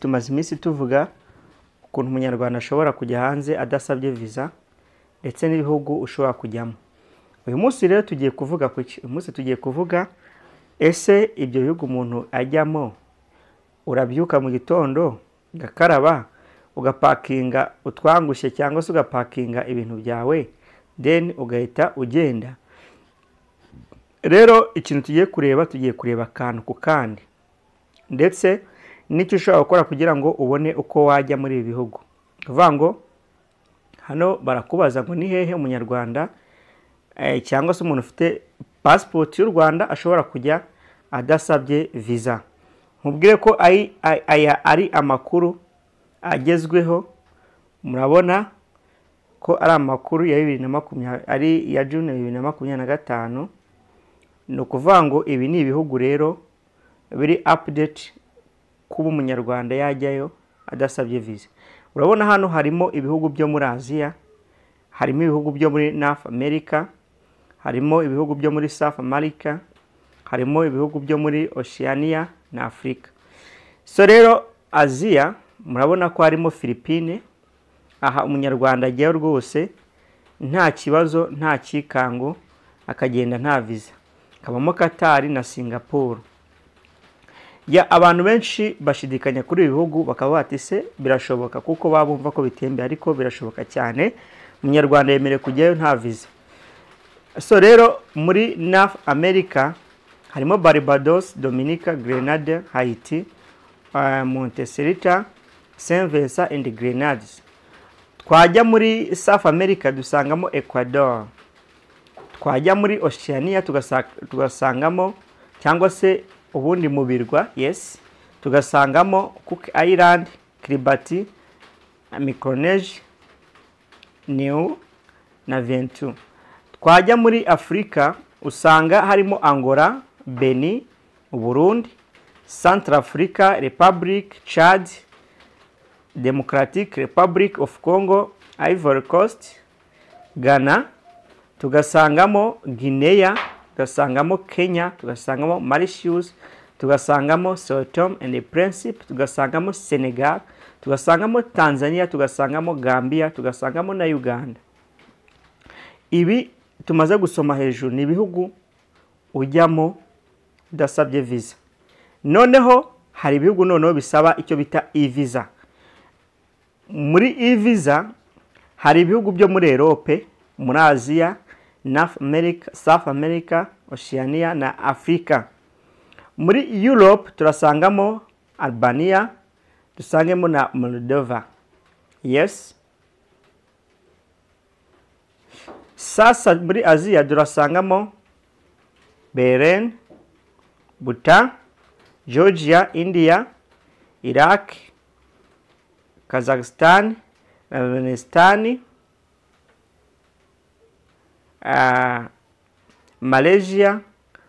tumaze iminsi tuvuga ukuntu umunyarwanda ashobora kujya hanze adasabye visa ndetse n'ibihugu ushobora kujyamo. Uyu munsi rero tugiye kuvuga kuki? Uyu munsi tugiye kuvuga ese ibyo bihugu umuntu ajyamo urabyuka mu gitondo ugakaraba ugapakinga utwangushye cyangwa se ugapakinga ibintu byawe then ugahita ugenda. Rero ikintu tugiye kureba akantu ku kandi ndetse n'icyo ushobora gukora kugira ngo ubone uko wajya muri ibi bihugu. Kuvuga ngo hano barakubaza ngo ni hehe umunyarwanda cyangwa se umuntu ufite passport y'u Rwanda ashobora kujya adasabye visa. Nkubwire ko aya ari amakuru agezweho, murabona ko ari amakuru ya 2020 ari ya June 2025. No kuvuga ngo ibi ni ibihugu rero biri update kuba umunyarwanda yajyayo adasabye visa. Urabona hano harimo ibihugu byo muri Aziya, harimo ibihugu byo muri North America, harimo ibihugu byo muri South America, harimo ibihugu byo muri Oceania na Africa. So rero Aziya murabona ko harimo Philippines, aha umunyarwanda ajyayo rwose nta kibazo nta kikango akagenda nta visa. Kabamo Qatar na Singapore. Ya abantu benshi bashidikanya kuri ibi bihugu bakaba bati se birashoboka kuko babumva ko bitembe, ariko birashoboka cyane umunyarwanda yemerewe kujyayo nta visa. So rero muri North America harimo Barbados, Dominica, Grenada, Haiti, Montserrat, Saint Vincent and Grenadines. Twajya muri South America dusangamo Ecuador. Twajya muri Oceania tugasangamo cyangwa se ubundi mu birwa, yes, tugasangamo Cook Island, Kiribati, Micronesia, Niue na Vanuatu. Twajya muri Afrika usanga harimo Angola, Benin, Burundi, Central Africa Republic, Chad, Democratic Republic of Congo, Ivory Coast, Ghana, tugasangamo Guinea, tugasangamo Kenya, tugasangamo Mauritius, tugasangamo Sao Tome and Principe, tugasangamo Senegal, tugasangamo Tanzania, tugasangamo Gambia, tugasangamo na Uganda. Ibi tumaze gusoma hejuru ni ibihugu ujyamo udasabye visa. Noneho hari ibihugu noneho bisaba icyo bita e-visa. Muri e-visa hari ibihugu byo muri Europe, muri Aziya, North America, South America, Oceania na Africa. Muri Europe turasangamo Albania, dusangemo na Moldova. Yes. Sasa muri Aziya turasangamo Bahrain, Bhutan, Georgia, India, Iraq, Kazakhstan, Afghanistan, Malaysia,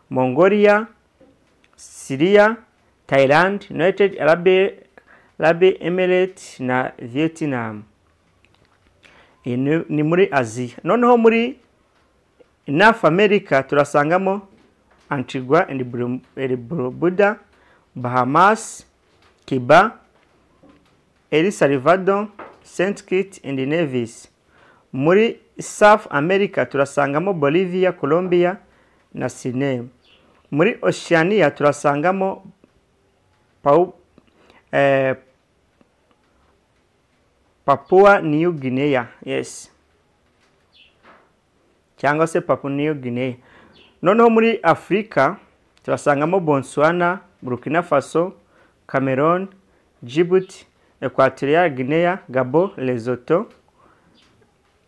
Mongolia, Syria, Thailand, United Arab Emirates na Vietnam. Ni muri Aziya. Noneho muri North America turasangamo Antigua and Barbuda, Bahamas, Cuba, El Salvador, St. Kitts and Nevis. Muri South America turasangamo Bolivia, Colombia na Suriname. Muri Oceania turasangamo Papua New Guinea, yes, cyangwa se Papua New Guinea. Noneho muri Afrika turasangamo Botswana, Burkina Faso, Cameroon, Djibouti, Equatorial Guinea, Gabon, Lesotho,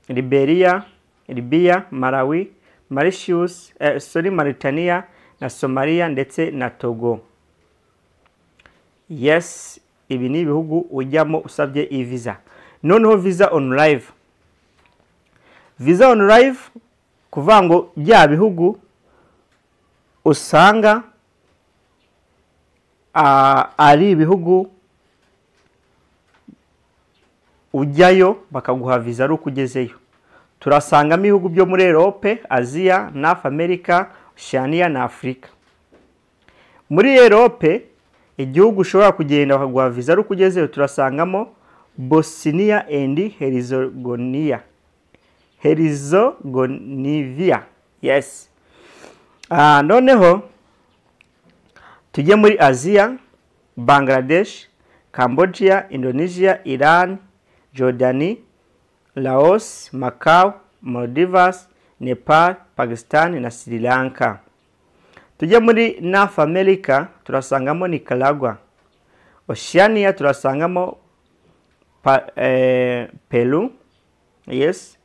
Liberia, Libya, Malawi, Mauritius, Mauritania na Somalia ndetse na Togo. Yes, ibi ni ibihugu ujyamo usabye e-visa. Noneho visa on arrive. Visa on arrive kuvuga ngo bya bihugu usanga ari ibihugu ujyayo bakaguha visa ari ukugezeyo. Turasangamo ibihugu byo muri Europe, Aziya, North America, Oceania na Africa. Muri Europe igihugu ushobora kugenda bakaguha viza ari uko ugezeyo turasangamo Bosnia and Herzegovina. Yes. Noneho tujye muri Aziya, Bangladesh, Cambodia, Indonesia, Iran, Jordani, Laos, Macau, Maldives, Nepal, Pakistan na Sri Lanka. Tujye muri North America turasangamo Nicaragua. Oceania turasangamo Peru. Yes.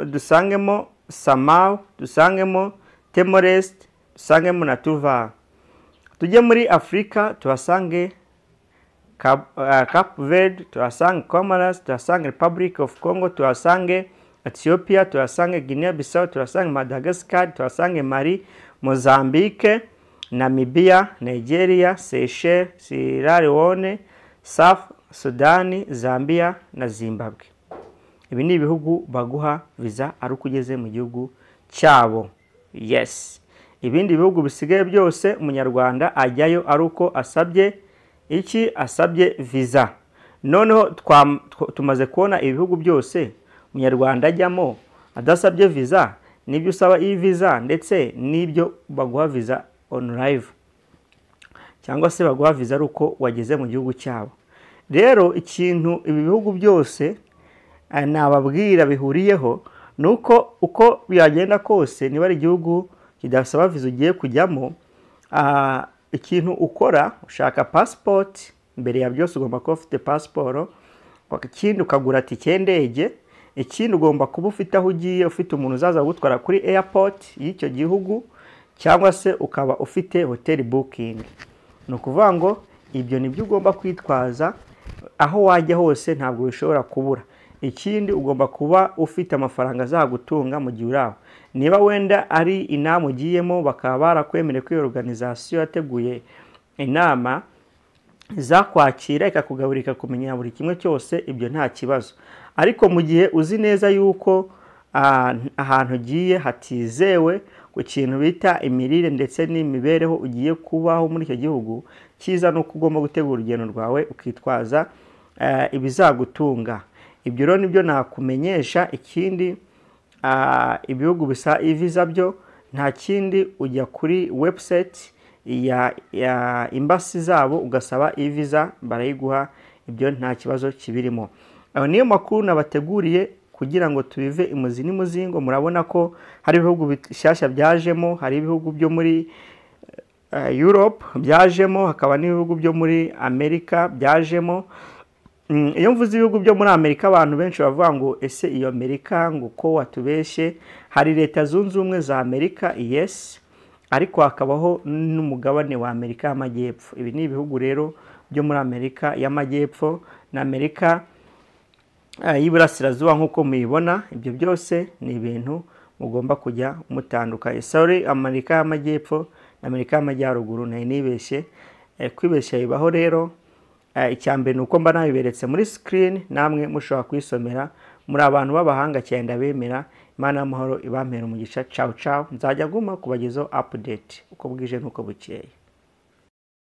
Dusangemo Samoa, dusangemo Timor-Leste, dusangemo na Tuvalu. Tujye muri Afrika tuhasange Cape Verde, tuhasange Comoros, tuhasange Republic of Congo, tuhasange Ethiopia, tuhasange Guinea Bissau, tuhasange Madagascar, tuhasange Mali, Mozambique, Namibia, Nigeria, Seychelles, Sierra Leone, South Sudan, Zambia na Zimbabwe. Ibi ni ibihugu baguha viza ari uko ugeze mu gihugu cyabo. Yes. Ibindi bihugu bisigaye byose umunyarwanda ajyayo ari uko asabye viza. Noneho tumaze kubona ibihugu byose umunyarwanda ajyamo adasabye viza, nibyo usaba iyi viza ndetse nibyo baguha viza on live, cyangwa se baguha viza ari uko wageze mu gihugu cyabo. Rero ikintu ibi bihugu byose nababwira bihuriyeho nuko uko byagenda kose niba ari igihugu kidasaba viza ugiye kujyamo, ikintu ukora ushaka passport. Mbere ya byose ugomba kuba ufite passport, ikindi ukagura tike y'indege, ikindi ugomba kuba ufite aho ugiye, ufite umuntu uzaza gutwara kuri airport y'icyo gihugu, cyangwa se ukaba ufite hotel booking. No kuvuga ngo ibyo nibyo ugomba kwitwaza aho wajya hose, ntabwo bishobora kubura. Ikindi ugomba kuba ufite amafaranga azagutunga mu gihe uraho. Niba wenda ari inama ugiyemo bakaba barakwemereye ko iyo organization yateguye inama zakwakira ikakugaburira kumenya buri kimwe cyose, ibyo nta kibazo. Ariko mu gihe uzi neza yuko ahantu ugiye hatizewe ku kintu bita imirire ndetse n'imibereho ugiye kubaho muri icyo gihugu, cyiza nuko ugomba gutegura urugendo rwawe ukitwaza ibizagutunga. Ibyo rero nibyo nakumenyesha. Ikindi ibihugu bisa iviza byo nta kindi, ujya kuri website ya embassy zabo ugasaba iviza barayiguha, ibyo nta kibazo kibirimo. Niyo makuru nabateguriye kugira ngo tubive imuzi n'umuzingo. Murabona ko hari ibihugu bishyashya byajemo, hari ibihugu byo muri Europe byajemo, hakaba n'ibihugu byo muri Amerika byajemo. Iyo mvuze ibihugu byo muri Amerika abantu benshi bavuga ngo ese iyo Amerika ngo ko watubeshe. Hari leta zunze ubumwe za Amerika, yes, ariko hakabaho n'umugabane wa Amerika y'Amajyepfo. Ibi ni ibihugu rero byo muri Amerika y'Amajyepfo na Amerika y'Iburasirazuba nk'uko muyibona. Ibyo byose ni ibintu mugomba kujya mutandukanye. Sorry, Amerika y'Amajyepfo na Amerika y'Amajyaruguru nibeshye. Kwibeshya bibaho rero. Icyambere nuko mba nabiberetse muri screen, namwe mushobora kwisomera. Muri abantu b'abahanga cyane ndabemera. Imana y'amahoro ibampera umugisha. Ciao ciao. Nzajya guma kubagezaho update uko bwije nuko bukeye.